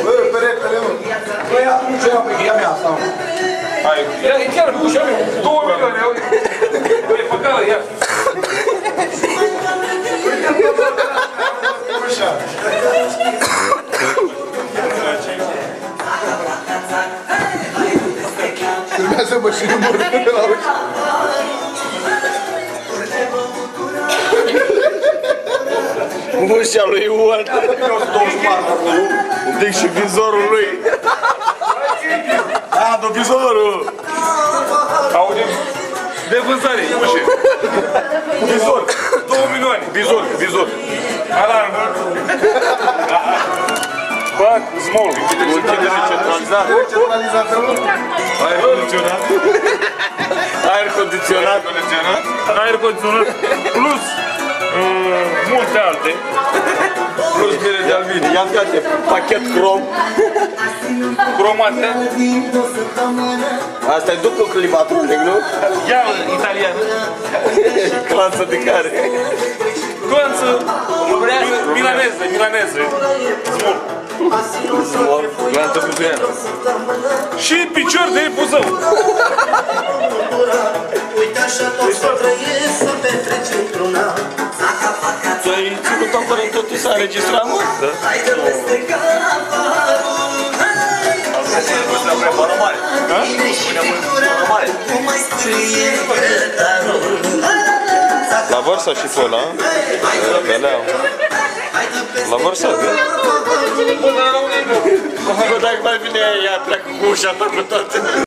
Bă, peretele, mă. Bă, ce ia pe cheia mea asta, mă. Hai, e chiar cu ușa mea. 2 milioane, auzi. Băi, făcală, ia. Ușa. Filmează-mă și numărul de la ușa. Ușa lui Ioan. Un pic și vizorul lui. A, dă vizorul. Aude, de vânzare, ușe. Vizor. 2 milioane. Vizor. Alarmă. Bă, small. Închidere centralizată. Centralizată, mă. Aer condiționat. Aer condiționat. Aer condiționat. Plus multe alte. Plus bere de aluminiu. Ia uite, pachet crom. Cromate. Asta e după climatronic, nu? Ia italiană. Clanță de care? Clanță. Milaneză. Small. Clanță buzuiană. Și picior de buzău. Uite așa tot să trăiesc, să petreci într-una. Tu ai ținut aparent totul s-a înregistrat, mă? Da. Hai de peste caparul. Bine și figura, cum mai scrie grătarul. La vărsă și pe ăla, la vărsă, da? Bă, dacă mai vine ea, pleacă cu ușa ta cu toate.